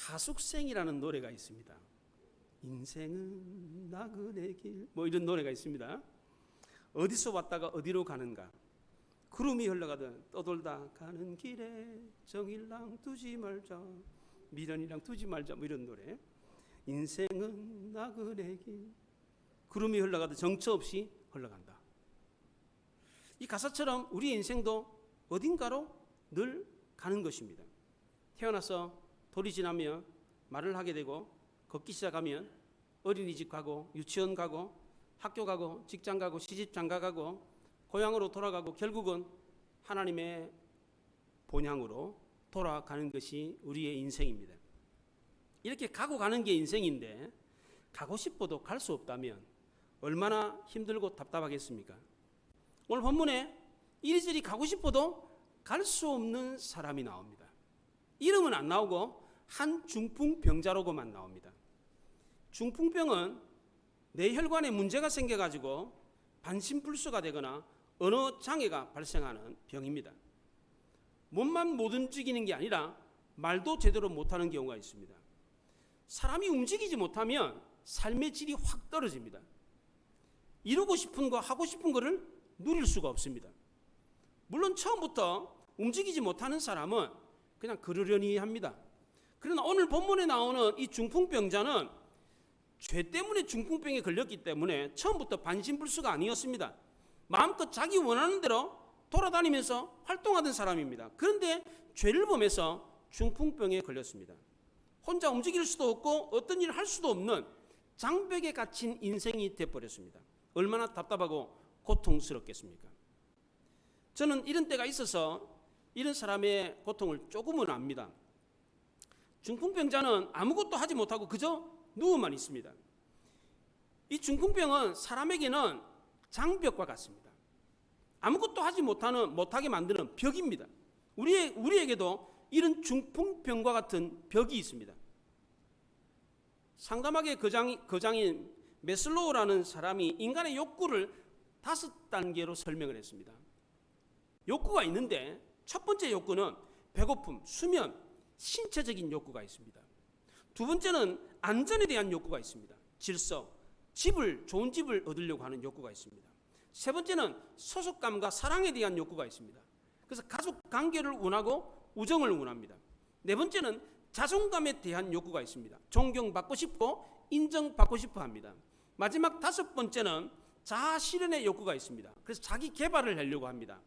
하숙생이라는 노래가 있습니다. 인생은 나그네 길, 뭐 이런 노래가 있습니다. 어디서 왔다가 어디로 가는가, 구름이 흘러가든 떠돌다 가는 길에 정일랑 두지 말자, 미련이랑 두지 말자, 뭐 이런 노래. 인생은 나그네 길, 구름이 흘러가도 정처 없이 흘러간다. 이 가사처럼 우리 인생도 어딘가로 늘 가는 것입니다. 태어나서 돌이 지나면 말을 하게 되고, 걷기 시작하면 어린이집 가고, 유치원 가고, 학교 가고, 직장 가고, 시집 장가 가고, 고향으로 돌아가고, 결국은 하나님의 본향으로 돌아가는 것이 우리의 인생입니다. 이렇게 가고 가는 게 인생인데, 가고 싶어도 갈 수 없다면 얼마나 힘들고 답답하겠습니까? 오늘 본문에 이리저리 가고 싶어도 갈 수 없는 사람이 나옵니다. 이름은 안 나오고 한 중풍병자로고만 나옵니다. 중풍병은 뇌혈관에 문제가 생겨가지고 반신불수가 되거나 언어 장애가 발생하는 병입니다. 몸만 못 움직이는 게 아니라 말도 제대로 못하는 경우가 있습니다. 사람이 움직이지 못하면 삶의 질이 확 떨어집니다. 이루고 싶은 거, 하고 싶은 거를 누릴 수가 없습니다. 물론 처음부터 움직이지 못하는 사람은 그냥 그러려니 합니다. 그러나 오늘 본문에 나오는 이 중풍병자는 죄 때문에 중풍병에 걸렸기 때문에 처음부터 반신불수가 아니었습니다. 마음껏 자기 원하는 대로 돌아다니면서 활동하던 사람입니다. 그런데 죄를 범해서 중풍병에 걸렸습니다. 혼자 움직일 수도 없고 어떤 일을 할 수도 없는 장벽에 갇힌 인생이 되어버렸습니다. 얼마나 답답하고 고통스럽겠습니까? 저는 이런 때가 있어서 이런 사람의 고통을 조금은 압니다. 중풍병자는 아무것도 하지 못하고 그저 누워만 있습니다. 이 중풍병은 사람에게는 장벽과 같습니다. 아무것도 하지 못하게 만드는 벽입니다. 우리에게도 이런 중풍병과 같은 벽이 있습니다. 상담학의 거장인 메슬로우라는 사람이 인간의 욕구를 5단계로 설명을 했습니다. 욕구가 있는데 첫 번째 욕구는 배고픔, 수면, 신체적인 욕구가 있습니다. 두 번째는 안전에 대한 욕구가 있습니다. 질서, 좋은 집을 얻으려고 하는 욕구가 있습니다. 세 번째는 소속감과 사랑에 대한 욕구가 있습니다. 그래서 가족 관계를 원하고 우정을 원합니다. 네 번째는 자존감에 대한 욕구가 있습니다. 존경받고 싶고 인정받고 싶어 합니다. 마지막 5번째는 자아 실현의 욕구가 있습니다. 그래서 자기 개발을 하려고 합니다.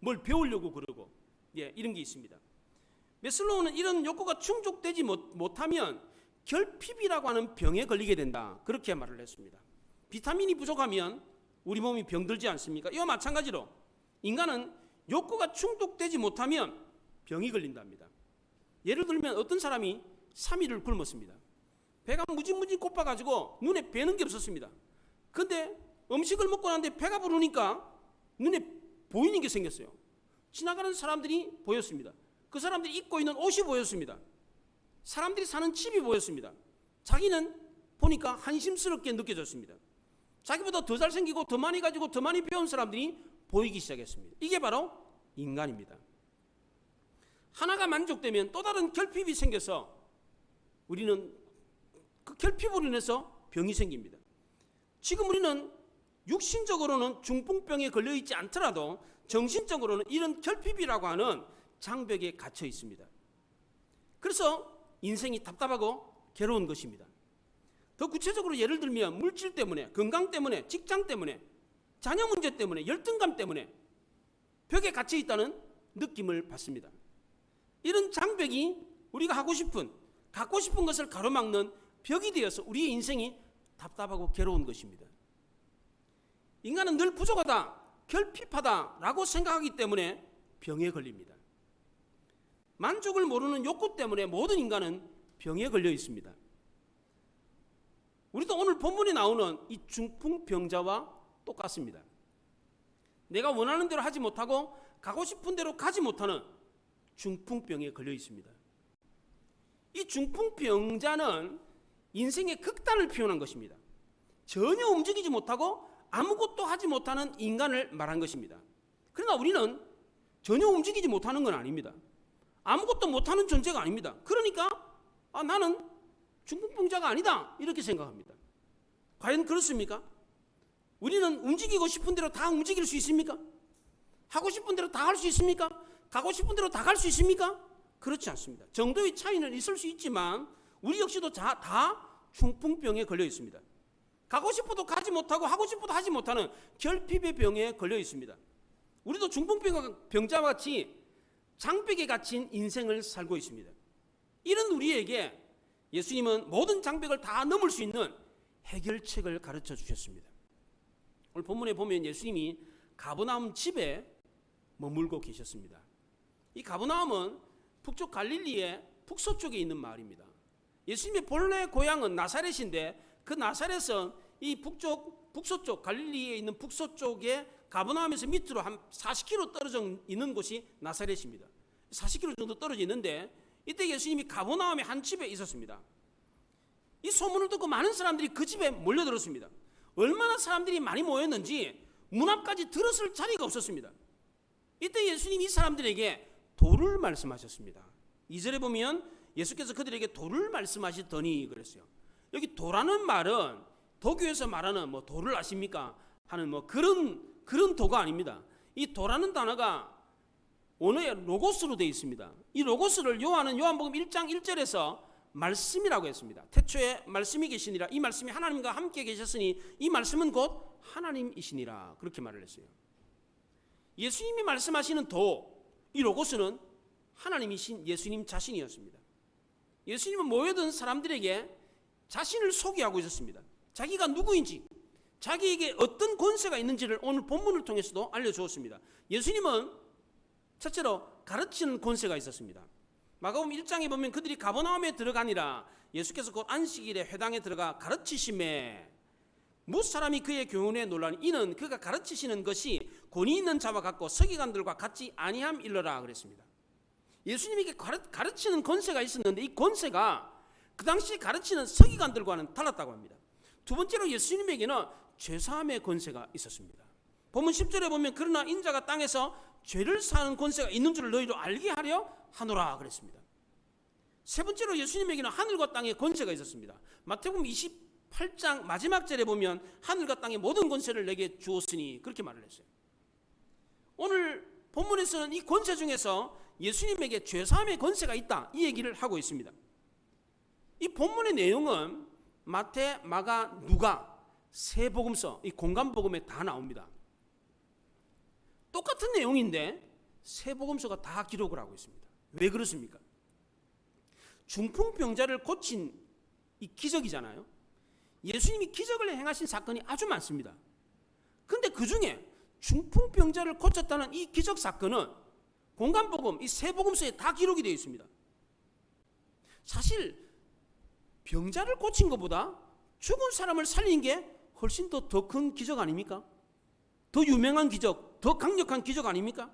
뭘 배우려고 그러고, 이런 게 있습니다. 메슬로우는 이런 욕구가 충족되지 못하면 결핍이라고 하는 병에 걸리게 된다, 그렇게 말을 했습니다. 비타민이 부족하면 우리 몸이 병들지 않습니까? 이와 마찬가지로 인간은 욕구가 충족되지 못하면 병이 걸린답니다. 예를 들면 어떤 사람이 3일을 굶었습니다. 배가 무진무진 고파가지고 눈에 뵈는 게 없었습니다. 그런데 음식을 먹고 나는데 배가 부르니까 눈에 보이는 게 생겼어요. 지나가는 사람들이 보였습니다. 그 사람들이 입고 있는 옷이 보였습니다. 사람들이 사는 집이 보였습니다. 자기는 보니까 한심스럽게 느껴졌습니다. 자기보다 더 잘생기고 더 많이 가지고 더 많이 배운 사람들이 보이기 시작했습니다. 이게 바로 인간입니다. 하나가 만족되면 또 다른 결핍이 생겨서 우리는 그 결핍으로 인해서 병이 생깁니다. 지금 우리는 육신적으로는 중풍병에 걸려있지 않더라도 정신적으로는 이런 결핍이라고 하는 장벽에 갇혀 있습니다. 그래서 인생이 답답하고 괴로운 것입니다. 더 구체적으로 예를 들면 물질 때문에, 건강 때문에, 직장 때문에, 자녀 문제 때문에, 열등감 때문에 벽에 갇혀 있다는 느낌을 받습니다. 이런 장벽이 우리가 갖고 싶은 것을 가로막는 벽이 되어서 우리의 인생이 답답하고 괴로운 것입니다. 인간은 늘 부족하다, 결핍하다라고 생각하기 때문에 병에 걸립니다. 만족을 모르는 욕구 때문에 모든 인간은 병에 걸려 있습니다. 우리도 오늘 본문에 나오는 이 중풍병자와 똑같습니다. 내가 원하는 대로 하지 못하고 가고 싶은 대로 가지 못하는 중풍병에 걸려 있습니다. 이 중풍병자는 인생의 극단을 표현한 것입니다. 전혀 움직이지 못하고 아무것도 하지 못하는 인간을 말한 것입니다. 그러나 우리는 전혀 움직이지 못하는 건 아닙니다. 아무것도 못하는 존재가 아닙니다. 그러니까 나는 중풍병자가 아니다 이렇게 생각합니다. 과연 그렇습니까? 우리는 움직이고 싶은 대로 다 움직일 수 있습니까? 하고 싶은 대로 다 할 수 있습니까? 가고 싶은 대로 다 갈 수 있습니까? 그렇지 않습니다. 정도의 차이는 있을 수 있지만 우리 역시도 다 중풍병에 걸려 있습니다. 가고 싶어도 가지 못하고 하고 싶어도 하지 못하는 결핍의 병에 걸려 있습니다. 우리도 중풍병자와 같이 장벽에 갇힌 인생을 살고 있습니다. 이런 우리에게 예수님은 모든 장벽을 다 넘을 수 있는 해결책을 가르쳐 주셨습니다. 오늘 본문에 보면 예수님이 가버나움 집에 머물고 계셨습니다. 이 가버나움은 북쪽 갈릴리의 북서쪽에 있는 마을입니다. 예수님의 본래 고향은 나사렛인데 그 나사렛은 이 북서쪽 갈릴리에 있는 북서쪽에 가버나움에서 밑으로 한 40km 떨어져 있는 곳이 나사렛입니다. 40km 정도 떨어져 있는데 이때 예수님이 가버나움의 한 집에 있었습니다. 이 소문을 듣고 많은 사람들이 그 집에 몰려들었습니다. 얼마나 사람들이 많이 모였는지 문 앞까지 들었을 자리가 없었습니다. 이때 예수님이 이 사람들에게 도를 말씀하셨습니다. 2절에 보면 예수께서 그들에게 도를 말씀하시더니 그랬어요. 여기 도라는 말은 도교에서 말하는 도를 아십니까? 하는 그런 도가 아닙니다. 이 도라는 단어가 원어의 로고스로 되어 있습니다. 이 로고스를 요한복음 1장 1절에서 말씀이라고 했습니다. 태초에 말씀이 계시니라. 이 말씀이 하나님과 함께 계셨으니 이 말씀은 곧 하나님이시니라. 그렇게 말을 했어요. 예수님이 말씀하시는 도, 이 로고스는 하나님이신 예수님 자신이었습니다. 예수님은 모여든 사람들에게 자신을 소개하고 있었습니다. 자기가 누구인지, 자기에게 어떤 권세가 있는지를 오늘 본문을 통해서도 알려주었습니다. 예수님은 첫째로 가르치는 권세가 있었습니다. 마가복음 1장에 보면 그들이 가버나움에 들어가니라. 예수께서 곧 안식일에 회당에 들어가 가르치심에 무사람이 그의 교훈에 놀라니 이는 그가 가르치시는 것이 권위 있는 자와 같고 서기관들과 같지 아니함일러라 그랬습니다. 예수님에게 가르치는 권세가 있었는데 이 권세가 그 당시 가르치는 서기관들과는 달랐다고 합니다. 두 번째로 예수님에게는 죄사함의 권세가 있었습니다. 본문 10절에 보면 그러나 인자가 땅에서 죄를 사는 권세가 있는 줄을 너희로 알게 하려 하노라 그랬습니다. 세 번째로 예수님에게는 하늘과 땅의 권세가 있었습니다. 마태복음 28장 마지막 절에 보면 하늘과 땅의 모든 권세를 내게 주었으니 그렇게 말을 했어요. 오늘 본문에서는 이 권세 중에서 예수님에게 죄사함의 권세가 있다 이 얘기를 하고 있습니다. 이 본문의 내용은 마태, 마가, 누가 세 복음서 이 공간복음에 다 나옵니다. 똑같은 내용인데 세 복음서가 다 기록을 하고 있습니다. 왜 그렇습니까? 중풍병자를 고친 이 기적이잖아요. 예수님이 기적을 행하신 사건이 아주 많습니다. 그런데 그 중에 중풍병자를 고쳤다는 이 기적 사건은 공간복음 이 세 복음서에 다 기록이 되어 있습니다. 사실 병자를 고친 것보다 죽은 사람을 살린 게 훨씬 더 큰 기적 아닙니까? 더 유명한 기적, 더 강력한 기적 아닙니까?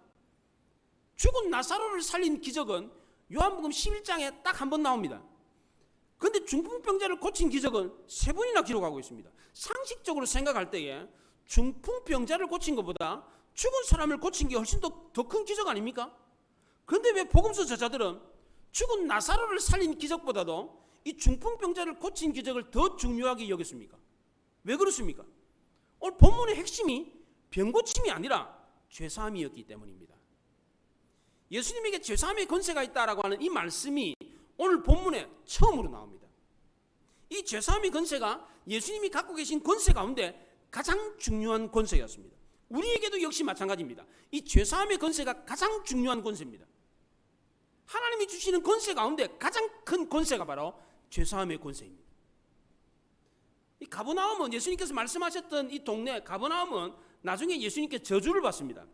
죽은 나사로를 살린 기적은 요한복음 11장에 딱 한 번 나옵니다. 그런데 중풍병자를 고친 기적은 세 번이나 기록하고 있습니다. 상식적으로 생각할 때에 중풍병자를 고친 것보다 죽은 사람을 고친 게 훨씬 더 큰 기적 아닙니까? 그런데 왜 복음서 저자들은 죽은 나사로를 살린 기적보다도 이 중풍병자를 고친 기적을 더 중요하게 여겼습니까? 왜 그렇습니까? 오늘 본문의 핵심이 병고침이 아니라 죄사함이었기 때문입니다. 예수님에게 죄사함의 권세가 있다라고 하는 이 말씀이 오늘 본문에 처음으로 나옵니다. 이 죄사함의 권세가 예수님이 갖고 계신 권세 가운데 가장 중요한 권세였습니다. 우리에게도 역시 마찬가지입니다. 이 죄사함의 권세가 가장 중요한 권세입니다. 하나님이 주시는 권세 가운데 가장 큰 권세가 바로 죄사함의 권세입니다. 이 가버나움은 예수님께서 말씀하셨던 이 동네 가버나움은 나중에 예수님께 저주를 받습니다.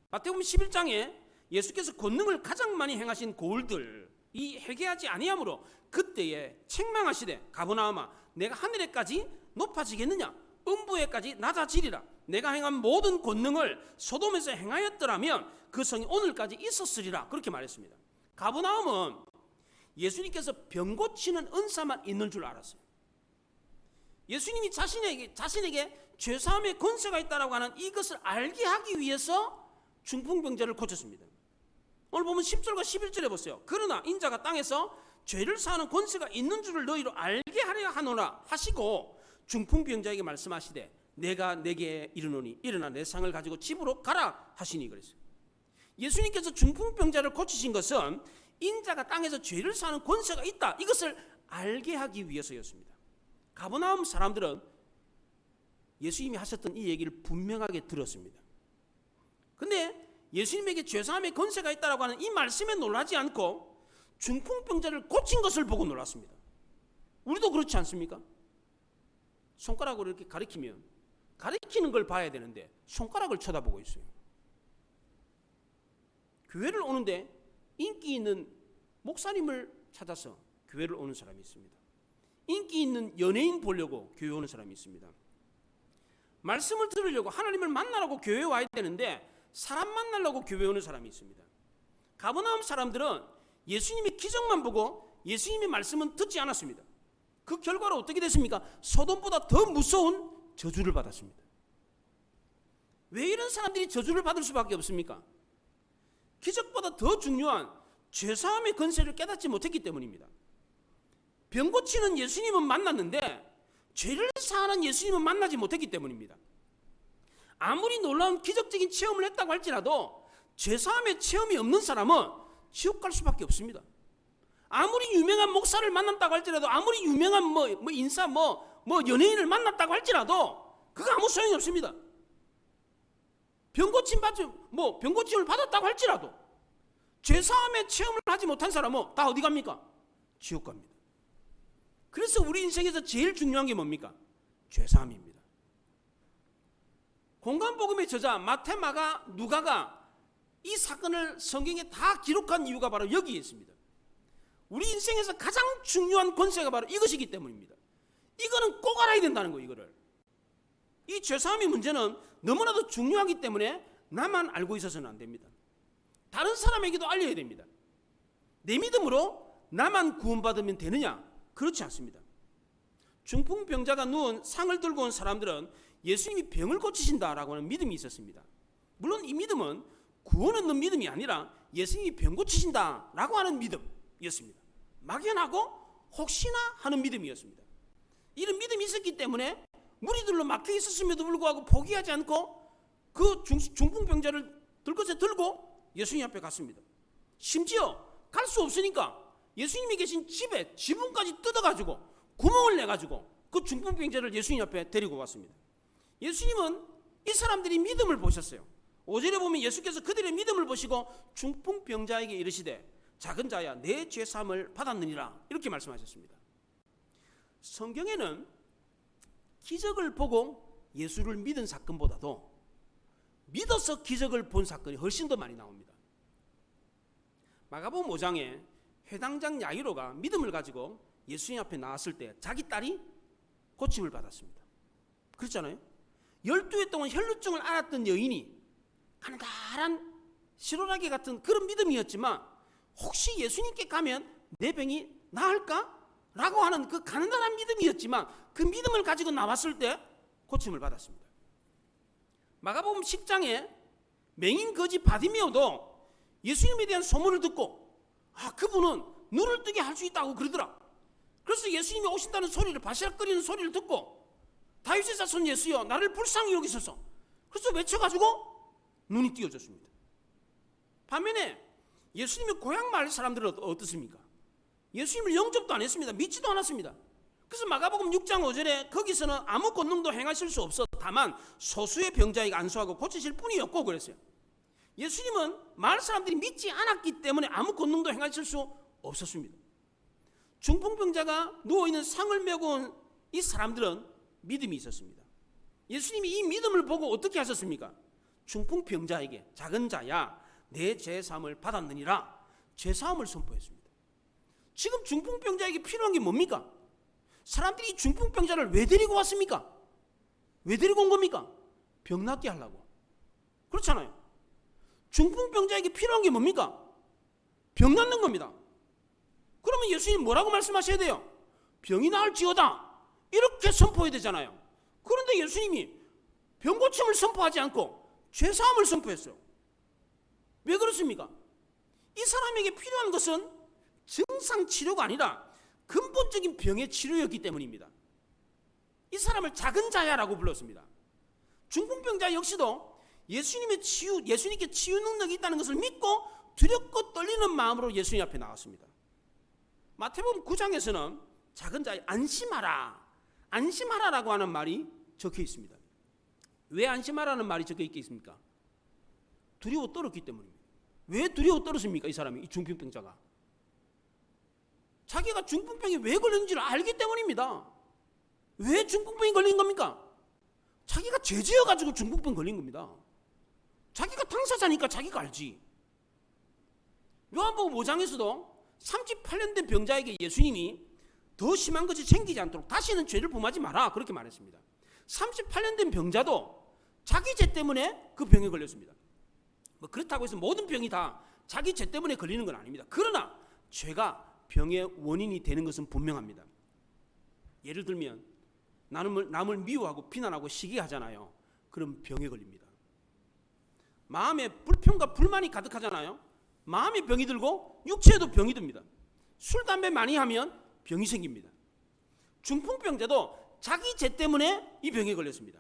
마태복음 11장에 예수께서 권능을 가장 많이 행하신 고을들 이 회개하지 아니함으로 그때에 책망하시되 가버나움아 내가 하늘에까지 높아지겠느냐 음부에까지 낮아지리라. 내가 행한 모든 권능을 소돔에서 행하였더라면 그 성이 오늘까지 있었으리라. 그렇게 말했습니다. 가버나움은 예수님께서 병 고치는 은사만 있는 줄 알았어요. 예수님이 자신에게 죄사함의 권세가 있다고 하는 이것을 알게 하기 위해서 중풍병자를 고쳤습니다. 오늘 보면 10절과 11절에 보세요. 그러나 인자가 땅에서 죄를 사하는 권세가 있는 줄을 너희로 알게 하려 하노라 하시고 중풍병자에게 말씀하시되 내가 내게 이르노니 일어나 내 상을 가지고 집으로 가라 하시니 그랬어요. 예수님께서 중풍병자를 고치신 것은 인자가 땅에서 죄를 사하는 권세가 있다, 이것을 알게 하기 위해서였습니다. 가버나움 사람들은 예수님이 하셨던 이 얘기를 분명하게 들었습니다. 근데 예수님에게 죄사함의 권세가 있다라고 하는 이 말씀에 놀라지 않고 중풍병자를 고친 것을 보고 놀랐습니다. 우리도 그렇지 않습니까? 손가락으로 이렇게 가리키면 가리키는 걸 봐야 되는데 손가락을 쳐다보고 있어요. 교회를 오는데 인기 있는 목사님을 찾아서 교회를 오는 사람이 있습니다. 인기 있는 연예인 보려고 교회 오는 사람이 있습니다. 말씀을 들으려고, 하나님을 만나려고 교회에 와야 되는데 사람 만나려고 교회에 오는 사람이 있습니다. 가버나움 사람들은 예수님의 기적만 보고 예수님의 말씀은 듣지 않았습니다. 그 결과로 어떻게 됐습니까? 소돔보다 더 무서운 저주를 받았습니다. 왜 이런 사람들이 저주를 받을 수밖에 없습니까? 기적보다 더 중요한 죄사함의 권세를 깨닫지 못했기 때문입니다. 병 고치는 예수님은 만났는데 죄를 사하는 예수님은 만나지 못했기 때문입니다. 아무리 놀라운 기적적인 체험을 했다고 할지라도 죄사함의 체험이 없는 사람은 지옥 갈 수밖에 없습니다. 아무리 유명한 목사를 만났다고 할지라도, 아무리 유명한 인사 연예인을 만났다고 할지라도 그거 아무 소용이 없습니다. 병 고침을 받았다고 할지라도 죄사함의 체험을 하지 못한 사람은 다 어디 갑니까? 지옥 갑니다. 그래서 우리 인생에서 제일 중요한 게 뭡니까? 죄사함입니다. 공간복음의 저자 마태, 마가, 누가가 이 사건을 성경에 다 기록한 이유가 바로 여기에 있습니다. 우리 인생에서 가장 중요한 권세가 바로 이것이기 때문입니다. 이거는 꼭 알아야 된다는 거예요. 이거를. 이 죄사함의 문제는 너무나도 중요하기 때문에 나만 알고 있어서는 안 됩니다. 다른 사람에게도 알려야 됩니다. 내 믿음으로 나만 구원받으면 되느냐? 그렇지 않습니다. 중풍병자가 누운 상을 들고 온 사람들은 예수님이 병을 고치신다라고 하는 믿음이 있었습니다. 물론 이 믿음은 구원 얻는 믿음이 아니라 예수님이 병 고치신다라고 하는 믿음이었습니다. 막연하고 혹시나 하는 믿음이었습니다. 이런 믿음이 있었기 때문에 무리들로 막혀 있었음에도 불구하고 포기하지 않고 그 중풍병자를 들고 예수님 앞에 갔습니다. 심지어 갈 수 없으니까 예수님이 계신 집에 지붕까지 뜯어가지고 구멍을 내가지고 그 중풍병자를 예수님 앞에 데리고 왔습니다. 예수님은 이 사람들이 믿음을 보셨어요. 5절에 보면 예수께서 그들의 믿음을 보시고 중풍병자에게 이르시되 작은 자야 내 죄사함을 받았느니라 이렇게 말씀하셨습니다. 성경에는 기적을 보고 예수를 믿은 사건보다도 믿어서 기적을 본 사건이 훨씬 더 많이 나옵니다. 마가복음 5장에 회당장 야이로가 믿음을 가지고 예수님 앞에 나왔을 때 자기 딸이 고침을 받았습니다. 그렇잖아요. 12해 동안 혈루증을 앓았던 여인이 가난한 시로라기 같은 그런 믿음이었지만 혹시 예수님께 가면 내 병이 나을까? 라고 하는 그 가난한 믿음이었지만 그 믿음을 가지고 나왔을 때 고침을 받았습니다. 마가복음 10장에 맹인 거지 바디메오도 예수님에 대한 소문을 듣고 그분은 눈을 뜨게 할 수 있다고 그러더라. 그래서 예수님이 오신다는 소리를, 바시락거리는 소리를 듣고 다윗의 자손 예수여 나를 불쌍히 여기소서, 그래서 외쳐가지고 눈이 띄어졌습니다. 반면에 예수님의 고향 마을 사람들은 어떻습니까? 예수님을 영접도 안 했습니다. 믿지도 않았습니다. 그래서 마가복음 6장 5절에 거기서는 아무 권능도 행하실 수 없어 다만 소수의 병자에게 안수하고 고치실 뿐이었고 그랬어요. 예수님은 마을 사람들이 믿지 않았기 때문에 아무 권능도 행하실 수 없었습니다. 중풍병자가 누워있는 상을 메고 온 이 사람들은 믿음이 있었습니다. 예수님이 이 믿음을 보고 어떻게 하셨습니까? 중풍병자에게 작은 자야 내 죄사함을 받았느니라 죄사함을 선포했습니다. 지금 중풍병자에게 필요한 게 뭡니까? 사람들이 중풍병자를 왜 데리고 왔습니까? 왜 데리고 온 겁니까? 병 낫게 하려고. 그렇잖아요. 중풍병자에게 필요한 게 뭡니까? 병 낫는 겁니다. 그러면 예수님 뭐라고 말씀하셔야 돼요? 병이 나을지어다 이렇게 선포해야 되잖아요. 그런데 예수님이 병 고침을 선포하지 않고 죄사함을 선포했어요. 왜 그렇습니까? 이 사람에게 필요한 것은 증상 치료가 아니라 근본적인 병의 치료였기 때문입니다. 이 사람을 작은 자야라고 불렀습니다. 중풍병자 역시도 예수님께 치유 능력이 있다는 것을 믿고 두렵고 떨리는 마음으로 예수님 앞에 나왔습니다. 마태복음 9장에서는 작은 자야, 안심하라라고 하는 말이 적혀 있습니다. 왜 안심하라는 말이 적혀 있겠습니까? 두려워 떨었기 때문입니다. 왜 두려워 떨었습니까? 이 사람이, 이 중풍병자가 자기가 중풍병이 왜 걸렸는지를 알기 때문입니다. 왜 중풍병이 걸린 겁니까? 자기가 죄지어가지고 중풍병 걸린 겁니다. 자기가 당사자니까 자기가 알지. 요한복음 5장에서도 38년 된 병자에게 예수님이 더 심한 것이 생기지 않도록 다시는 죄를 범하지 마라 그렇게 말했습니다. 38년 된 병자도 자기 죄 때문에 그 병에 걸렸습니다. 뭐 그렇다고 해서 모든 병이 다 자기 죄 때문에 걸리는 건 아닙니다. 그러나 죄가 병의 원인이 되는 것은 분명합니다. 예를 들면 남을 미워하고 비난하고 시기하잖아요. 그럼 병에 걸립니다. 마음에 불평과 불만이 가득하잖아요. 마음에 병이 들고 육체에도 병이 듭니다. 술, 담배 많이 하면 병이 생깁니다. 중풍병자도 자기 죄 때문에 이 병에 걸렸습니다.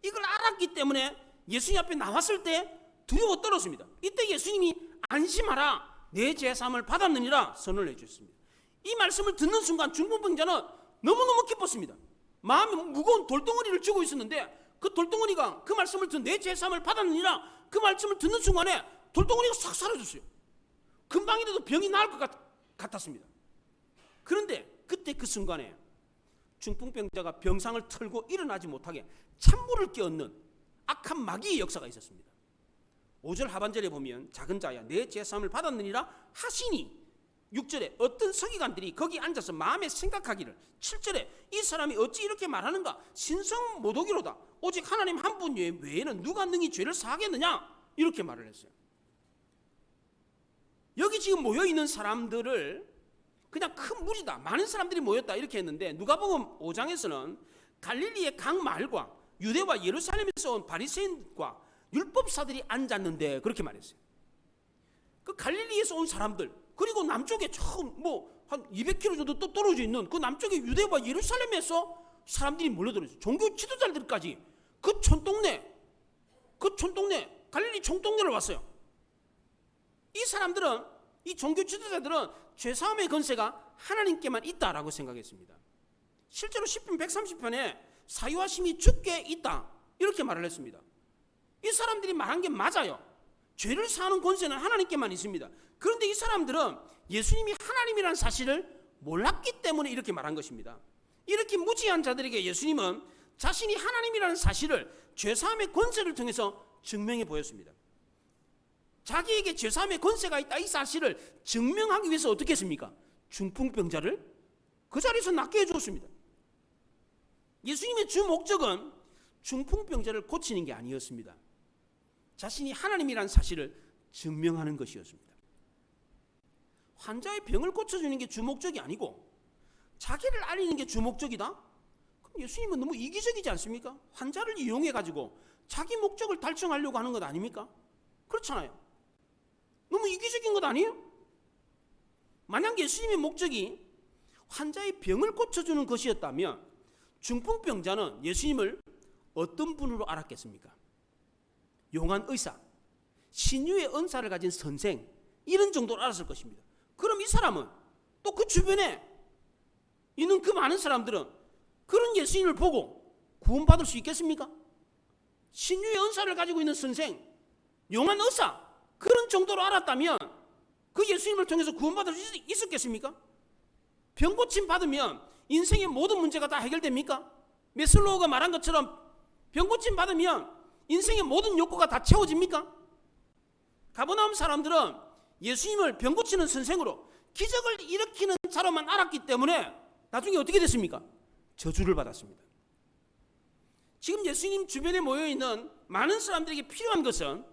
이걸 알았기 때문에 예수님 앞에 나왔을 때 두려워 떨었습니다. 이때 예수님이 안심하라, 내 죄사함을 받았느니라 선언을 해주셨습니다. 이 말씀을 듣는 순간 중풍병자는 너무너무 기뻤습니다. 마음이 무거운 돌덩어리를 쥐고 있었는데 그 돌덩어리가 그 말씀을 듣는 내 죄사함을 받았느니라 그 말씀을 듣는 순간에 돌덩어리가 싹 사라졌어요. 금방이라도 병이 나을 것 같았습니다. 그런데 그때 그 순간에 중풍병자가 병상을 털고 일어나지 못하게 찬물을 끼얹는 악한 마귀의 역사가 있었습니다. 5절 하반절에 보면 작은 자야 내 죄사함을 받았느니라 하시니 6절에 어떤 서기관들이 거기 앉아서 마음에 생각하기를 7절에 이 사람이 어찌 이렇게 말하는가 신성 모독이로다 오직 하나님 한 분 외에는 누가 능히 죄를 사하겠느냐 이렇게 말을 했어요. 여기 지금 모여있는 사람들을 그냥 큰 무리다 많은 사람들이 모였다 이렇게 했는데 누가복음 5장에서는 갈릴리의 각 마을과 유대와 예루살렘에서 온 바리새인과 율법사들이 앉았는데 그렇게 말했어요. 그 갈릴리에서 온 사람들 그리고 남쪽에 처음 한 200km 정도 또 떨어져 있는 그 남쪽의 유대와 예루살렘에서 사람들이 몰려들었어요. 종교 지도자들까지 그 촌동네 갈릴리 촌동네를 왔어요. 이 사람들은 이 종교 지도자들은 죄사함의 권세가 하나님께만 있다라고 생각했습니다. 실제로 시편 130편에 사유하심이 주께 있다 이렇게 말을 했습니다. 이 사람들이 말한 게 맞아요. 죄를 사하는 권세는 하나님께만 있습니다. 그런데 이 사람들은 예수님이 하나님이라는 사실을 몰랐기 때문에 이렇게 말한 것입니다. 이렇게 무지한 자들에게 예수님은 자신이 하나님이라는 사실을 죄사함의 권세를 통해서 증명해 보였습니다. 자기에게 죄사함의 권세가 있다 이 사실을 증명하기 위해서 어떻게 했습니까? 중풍병자를 그 자리에서 낫게 해주었습니다. 예수님의 주 목적은 중풍병자를 고치는 게 아니었습니다. 자신이 하나님이라는 사실을 증명하는 것이었습니다. 환자의 병을 고쳐주는 게 주 목적이 아니고 자기를 알리는 게 주 목적이다? 그럼 예수님은 너무 이기적이지 않습니까? 환자를 이용해가지고 자기 목적을 달성하려고 하는 것 아닙니까? 그렇잖아요. 너무 이기적인 것 아니에요? 만약 예수님의 목적이 환자의 병을 고쳐주는 것이었다면 중풍병자는 예수님을 어떤 분으로 알았겠습니까? 용한 의사, 신유의 은사를 가진 선생 이런 정도로 알았을 것입니다. 그럼 이 사람은 또 그 주변에 있는 그 많은 사람들은 그런 예수님을 보고 구원받을 수 있겠습니까? 신유의 은사를 가지고 있는 선생, 용한 의사 그런 정도로 알았다면 그 예수님을 통해서 구원받을 수 있었겠습니까? 병 고침 받으면 인생의 모든 문제가 다 해결됩니까? 메슬로우가 말한 것처럼 병 고침 받으면 인생의 모든 욕구가 다 채워집니까? 가버나움 사람들은 예수님을 병 고치는 선생으로 기적을 일으키는 자로만 알았기 때문에 나중에 어떻게 됐습니까? 저주를 받았습니다. 지금 예수님 주변에 모여있는 많은 사람들에게 필요한 것은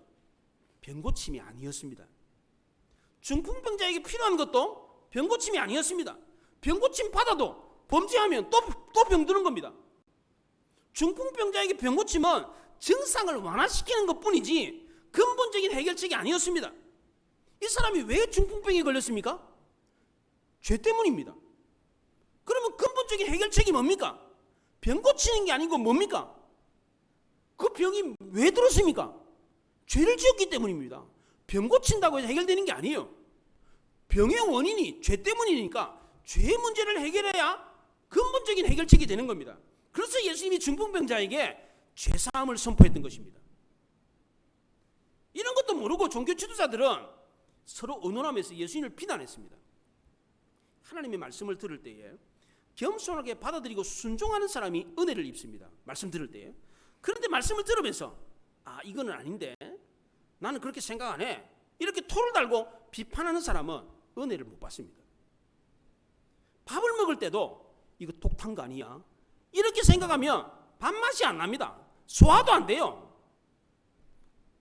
병 고침이 아니었습니다. 중풍병자에게 필요한 것도 병 고침이 아니었습니다. 병 고침 받아도 범죄하면 또 병드는 겁니다. 중풍병자에게 병 고침은 증상을 완화시키는 것뿐이지 근본적인 해결책이 아니었습니다. 이 사람이 왜 중풍병에 걸렸습니까? 죄 때문입니다. 그러면 근본적인 해결책이 뭡니까? 병 고치는 게 아니고 뭡니까? 그 병이 왜 들었습니까? 죄를 지었기 때문입니다. 병 고친다고 해서 해결되는 게 아니에요. 병의 원인이 죄 때문이니까 죄의 문제를 해결해야 근본적인 해결책이 되는 겁니다. 그래서 예수님이 중풍병자에게 죄사함을 선포했던 것입니다. 이런 것도 모르고 종교 지도자들은 서로 의논하면서 예수님을 비난했습니다. 하나님의 말씀을 들을 때에 겸손하게 받아들이고 순종하는 사람이 은혜를 입습니다. 말씀 들을 때에. 그런데 말씀을 들으면서 이거는 아닌데 나는 그렇게 생각 안 해. 이렇게 토를 달고 비판하는 사람은 은혜를 못 받습니다. 밥을 먹을 때도 이거 독탄 거 아니야? 이렇게 생각하면 밥맛이 안 납니다. 소화도 안 돼요.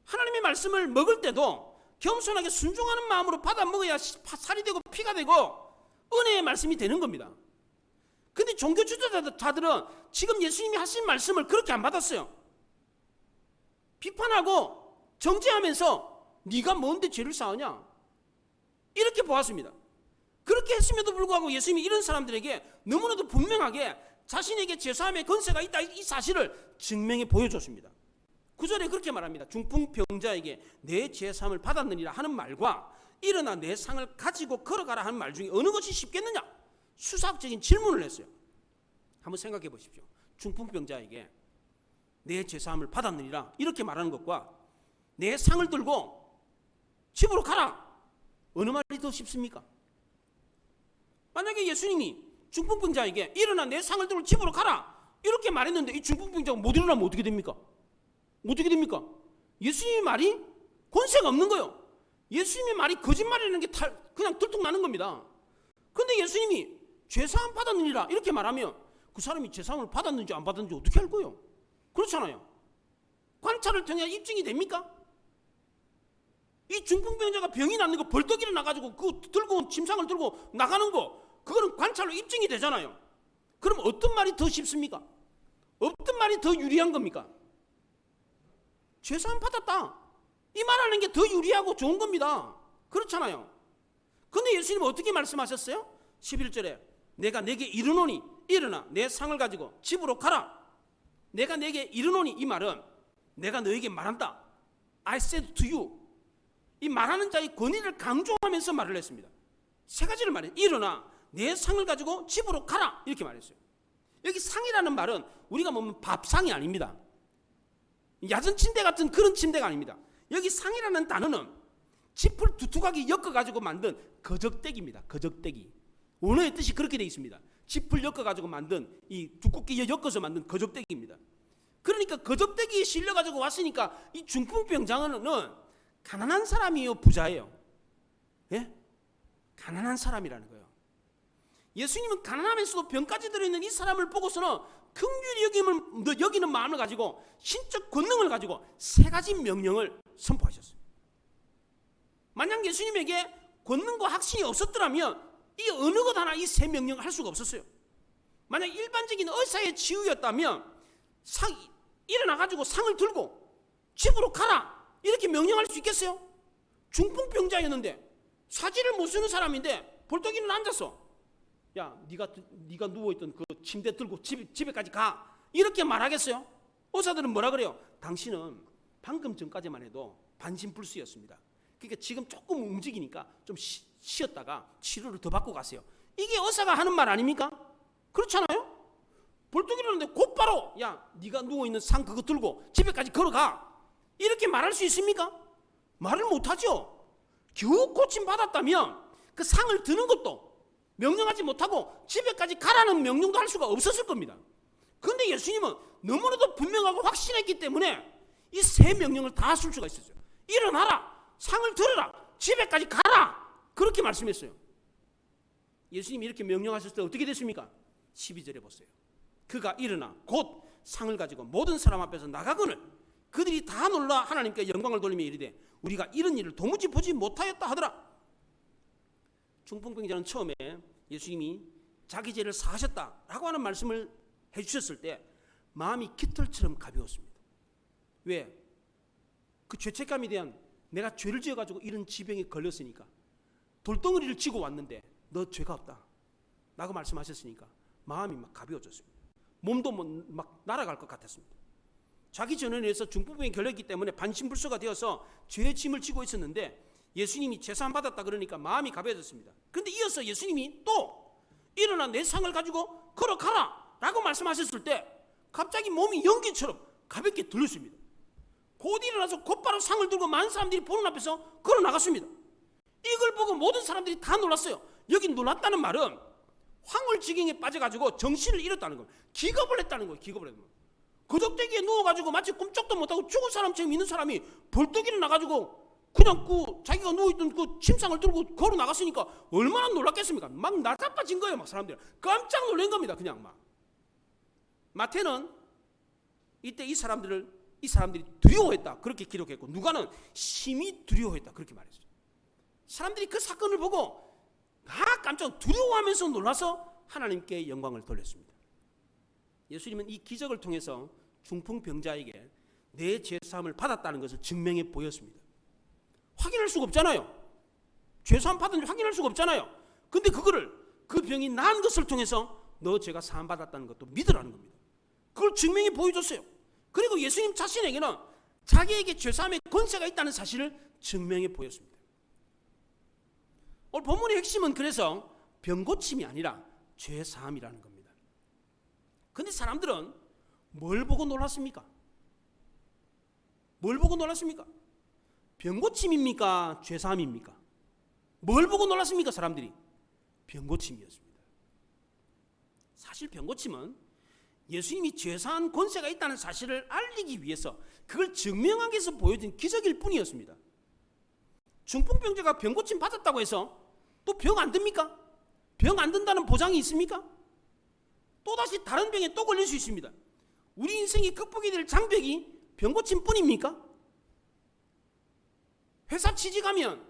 하나님의 말씀을 먹을 때도 겸손하게 순종하는 마음으로 받아 먹어야 살이 되고 피가 되고 은혜의 말씀이 되는 겁니다. 근데 종교 지도자들은 지금 예수님이 하신 말씀을 그렇게 안 받았어요. 비판하고 정죄하면서 네가 뭔데 죄를 쌓으냐? 이렇게 보았습니다. 그렇게 했음에도 불구하고 예수님이 이런 사람들에게 너무나도 분명하게 자신에게 죄사함의 권세가 있다 이 사실을 증명해 보여줬습니다. 9절에 그렇게 말합니다. 중풍병자에게 내 죄사함을 받았느니라 하는 말과 일어나 내 상을 가지고 걸어가라 하는 말 중에 어느 것이 쉽겠느냐? 수사학적인 질문을 했어요. 한번 생각해 보십시오. 중풍병자에게 내 죄사함을 받았느니라 이렇게 말하는 것과 내 상을 들고 집으로 가라, 어느 말이 더 쉽습니까? 만약에 예수님이 중풍병자에게 일어나 내 상을 들고 집으로 가라 이렇게 말했는데 이 중풍병자가 못 일어나면 어떻게 됩니까? 어떻게 됩니까? 예수님의 말이 권세가 없는 거예요. 예수님의 말이 거짓말이라는 게 그냥 들통나는 겁니다. 그런데 예수님이 죄사함 받았느니라 이렇게 말하면 그 사람이 죄사함을 받았는지 안 받았는지 어떻게 알 거예요? 그렇잖아요. 관찰을 통해 입증이 됩니까? 이 중풍병자가 병이 났는 거 벌떡 일어나가지고 그 들고 온 침상을 들고 나가는 거 그거는 관찰로 입증이 되잖아요. 그럼 어떤 말이 더 쉽습니까? 어떤 말이 더 유리한 겁니까? 죄사함 받았다 이 말하는 게 더 유리하고 좋은 겁니다. 그렇잖아요. 근데 예수님은 어떻게 말씀하셨어요? 11절에 내가 내게 이르노니 일어나 내 상을 가지고 집으로 가라. 내가 내게 이르노니 이 말은 내가 너에게 말한다. I said to you. 이 말하는 자의 권위를 강조하면서 말을 했습니다. 세 가지를 말해요. 일어나 내 상을 가지고 집으로 가라 이렇게 말했어요. 여기 상이라는 말은 우리가 보면 밥상이 아닙니다. 야전 침대 같은 그런 침대가 아닙니다. 여기 상이라는 단어는 짚을 두툼하게 엮어가지고 만든 거적대기입니다. 거적대기. 원어의 뜻이 그렇게 되어 있습니다. 짚을 엮어가지고 만든 이 두껍게 엮어서 만든 거적대기입니다. 그러니까 거적대기에 실려가지고 왔으니까 이 중풍병자는 가난한 사람이에요, 부자예요? 예? 가난한 사람이라는 거예요. 예수님은 가난하면서도 병까지 들어있는 이 사람을 보고서는 긍휼히 여기는 마음을 가지고 신적 권능을 가지고 세 가지 명령을 선포하셨어요. 만약 예수님에게 권능과 확신이 없었더라면 이 어느 것 하나 이 세 명령을 할 수가 없었어요. 만약 일반적인 의사의 치유였다면 일어나가지고 상을 들고 집으로 가라 이렇게 명령할 수 있겠어요? 중풍병자였는데 사지를 못 쓰는 사람인데 벌떡 일어나 앉았어. 야, 네가 누워있던 그 침대 들고 집에까지 가 이렇게 말하겠어요? 의사들은 뭐라 그래요? 당신은 방금 전까지만 해도 반신불수였습니다. 그러니까 지금 조금 움직이니까 좀 쉬었다가 치료를 더 받고 가세요. 이게 의사가 하는 말 아닙니까? 그렇잖아요? 벌떡 일어났는데 곧바로 야, 네가 누워있는 상 그거 들고 집에까지 걸어가 이렇게 말할 수 있습니까? 말을 못하죠. 겨우 고침받았다면 그 상을 드는 것도 명령하지 못하고 집에까지 가라는 명령도 할 수가 없었을 겁니다. 그런데 예수님은 너무나도 분명하고 확신했기 때문에 이 세 명령을 다 쓸 수가 있었어요. 일어나라, 상을 들어라, 집에까지 가라 그렇게 말씀했어요. 예수님이 이렇게 명령하셨을 때 어떻게 됐습니까? 12절에 보세요. 그가 일어나 곧 상을 가지고 모든 사람 앞에서 나가거늘 그들이 다 놀라 하나님께 영광을 돌리며 이르되 우리가 이런 일을 도무지 보지 못하였다 하더라. 중풍병자는 처음에 예수님이 자기 죄를 사하셨다라고 하는 말씀을 해주셨을 때 마음이 깃털처럼 가벼웠습니다. 왜? 그 죄책감에 대한 내가 죄를 지어가지고 이런 지병에 걸렸으니까 돌덩어리를 지고 왔는데 너 죄가 없다 라고 말씀하셨으니까 마음이 막 가벼워졌습니다. 몸도 막 날아갈 것 같았습니다. 자기 전원에서 중풍병에 걸렸기 때문에 반신불수가 되어서 죄의 짐을 지고 있었는데 예수님이 제사함 받았다 그러니까 마음이 가벼워졌습니다. 그런데 이어서 예수님이 또 일어나 내 상을 가지고 걸어가라 라고 말씀하셨을 때 갑자기 몸이 연기처럼 가볍게 들렸습니다. 곧 일어나서 곧바로 상을 들고 많은 사람들이 보는 앞에서 걸어 나갔습니다. 이걸 보고 모든 사람들이 다 놀랐어요. 여기 놀랐다는 말은 황홀지경에 빠져가지고 정신을 잃었다는 거예요. 기겁을 했다는 거예요. 기겁을 했다는 거예요. 거적대기에 누워가지고 마치 꿈쩍도 못하고 죽은 사람처럼 있는 사람이 벌떡 일어나가지고 그냥 자기가 누워있던 그 침상을 들고 걸어 나갔으니까 얼마나 놀랐겠습니까? 막 나자빠진 거예요. 막 사람들이 깜짝 놀란 겁니다. 그냥 막. 마태는 이때 이 사람들이 두려워했다 그렇게 기록했고, 누가는 심히 두려워했다 그렇게 말했어요. 사람들이 그 사건을 보고 다 깜짝 두려워하면서 놀라서 하나님께 영광을 돌렸습니다. 예수님은 이 기적을 통해서 중풍병자에게 내 죄사함을 받았다는 것을 증명해 보였습니다. 확인할 수가 없잖아요. 죄사함 받은지 확인할 수가 없잖아요. 근데 그 병이 나은 것을 통해서 너 죄가 사함 받았다는 것도 믿으라는 겁니다. 그걸 증명해 보여줬어요. 그리고 예수님 자신에게는 자기에게 죄사함의 권세가 있다는 사실을 증명해 보였습니다. 오늘 본문의 핵심은 그래서 병고침이 아니라 죄사함이라는 겁니다. 그런데 사람들은 뭘 보고 놀랐습니까? 뭘 보고 놀랐습니까? 병고침입니까? 죄사함입니까? 뭘 보고 놀랐습니까? 사람들이 병고침이었습니다. 사실 병고침은 예수님이 죄사한 권세가 있다는 사실을 알리기 위해서, 그걸 증명하기 위해서 보여진 기적일 뿐이었습니다. 중풍병자가 병고침 받았다고 해서 또 병 안 듭니까? 병 안 든다는 보장이 있습니까? 또다시 다른 병에 또 걸릴 수 있습니다. 우리 인생이 극복이 될 장벽이 병고침뿐입니까? 회사 취직하면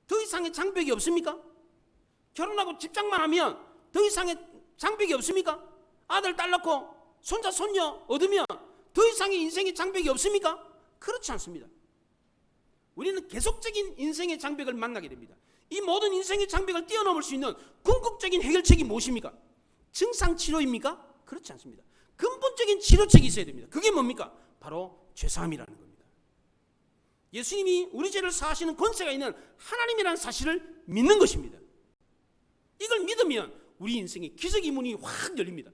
더 이상의 장벽이 없습니까? 결혼하고 집장만 하면 더 이상의 장벽이 없습니까? 아들 딸 낳고 손자 손녀 얻으면 더 이상의 인생의 장벽이 없습니까? 그렇지 않습니다. 우리는 계속적인 인생의 장벽을 만나게 됩니다. 이 모든 인생의 장벽을 뛰어넘을 수 있는 궁극적인 해결책이 무엇입니까? 증상치료입니까? 그렇지 않습니다. 근본적인 치료책이 있어야 됩니다. 그게 뭡니까? 바로 죄사함이라는 겁니다. 예수님이 우리 죄를 사하시는 권세가 있는 하나님이라는 사실을 믿는 것입니다. 이걸 믿으면 우리 인생의 기적의 문이 확 열립니다.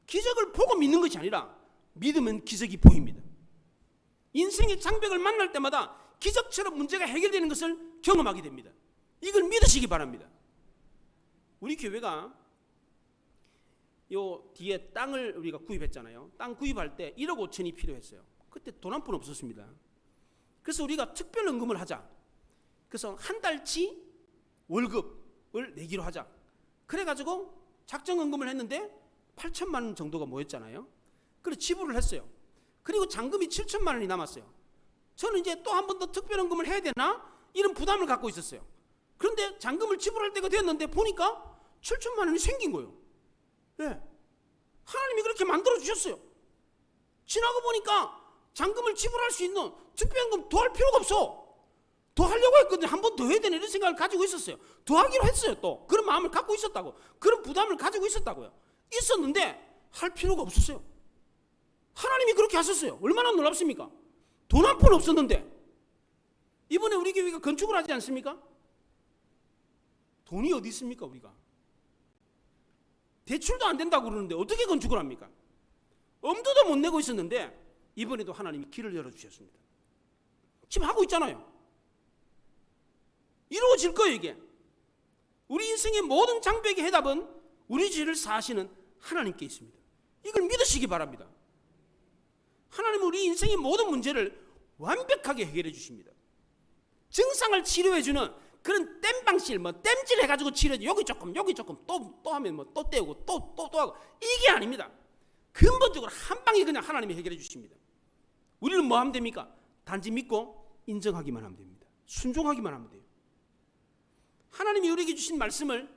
기적을 보고 믿는 것이 아니라 믿으면 기적이 보입니다. 인생의 장벽을 만날 때마다 기적처럼 문제가 해결되는 것을 경험하게 됩니다. 이걸 믿으시기 바랍니다. 우리 교회가 요 뒤에 땅을 우리가 구입했잖아요. 땅 구입할 때 1억 5천이 필요했어요. 그때 돈 한 푼 없었습니다. 그래서 우리가 특별연금을 하자. 그래서 한 달치 월급을 내기로 하자. 그래가지고 작정연금을 했는데 8천만 원 정도가 모였잖아요. 그래서 지불을 했어요. 그리고 잔금이 7천만 원이 남았어요. 저는 이제 또 한 번 더 특별연금을 해야 되나? 이런 부담을 갖고 있었어요. 그런데 잔금을 지불할 때가 되었는데 보니까 7천만 원이 생긴 거예요. 네. 하나님이 그렇게 만들어 주셨어요. 지나고 보니까 잔금을 지불할 수 있는 특별연금 더 할 필요가 없어. 더 하려고 했거든요. 한 번 더 해야 되는 이런 생각을 가지고 있었어요. 더 하기로 했어요. 또 그런 마음을 갖고 있었다고. 그런 부담을 가지고 있었다고요. 있었는데 할 필요가 없었어요. 하나님이 그렇게 하셨어요. 얼마나 놀랍습니까? 돈 한 푼 없었는데. 이번에 우리 교회가 건축을 하지 않습니까? 돈이 어디 있습니까? 우리가 대출도 안 된다고 그러는데 어떻게 건축을 합니까? 엄두도 못 내고 있었는데 이번에도 하나님이 길을 열어주셨습니다. 지금 하고 있잖아요. 이루어질 거예요. 이게 우리 인생의 모든 장벽의 해답은 우리 죄를 사하시는 하나님께 있습니다. 이걸 믿으시기 바랍니다. 하나님은 우리 인생의 모든 문제를 완벽하게 해결해 주십니다. 증상을 치료해주는 그런 땜방실, 땜질 해가지고 치료해, 여기 조금 또 하면 또 떼우고 또 하고, 이게 아닙니다. 근본적으로 한 방에 그냥 하나님이 해결해 주십니다. 우리는 뭐 하면 됩니까? 단지 믿고 인정하기만 하면 됩니다. 순종하기만 하면 돼요. 하나님이 우리에게 주신 말씀을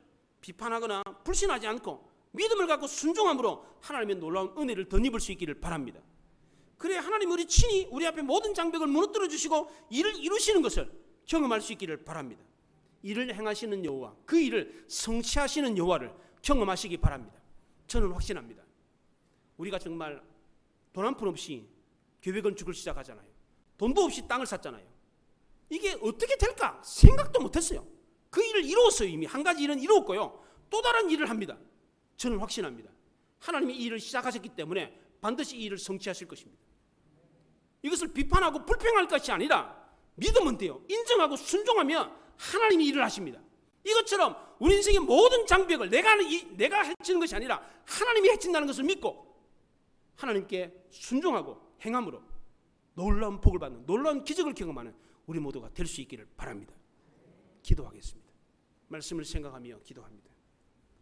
비판하거나 불신하지 않고 믿음을 갖고 순종함으로 하나님의 놀라운 은혜를 덧입을 수 있기를 바랍니다. 그래야 하나님 우리 친히 우리 앞에 모든 장벽을 무너뜨려 주시고 일을 이루시는 것을 경험할 수 있기를 바랍니다. 일을 행하시는 여호와, 그 일을 성취하시는 여호와를 경험하시기 바랍니다. 저는 확신합니다. 우리가 정말 돈 한 푼 없이 교회 건축을 시작하잖아요. 돈도 없이 땅을 샀잖아요. 이게 어떻게 될까 생각도 못했어요. 그 일을 이루었어요. 이미 한 가지 일은 이루었고요. 또 다른 일을 합니다. 저는 확신합니다. 하나님이 이 일을 시작하셨기 때문에 반드시 이 일을 성취하실 것입니다. 이것을 비판하고 불평할 것이 아니라 믿으면 돼요. 인정하고 순종하면 하나님이 일을 하십니다. 이것처럼 우리 인생의 모든 장벽을 내가 해치는 것이 아니라 하나님이 해친다는 것을 믿고 하나님께 순종하고 행함으로 놀라운 복을 받는, 놀라운 기적을 경험하는 우리 모두가 될 수 있기를 바랍니다. 기도하겠습니다. 말씀을 생각하며 기도합니다.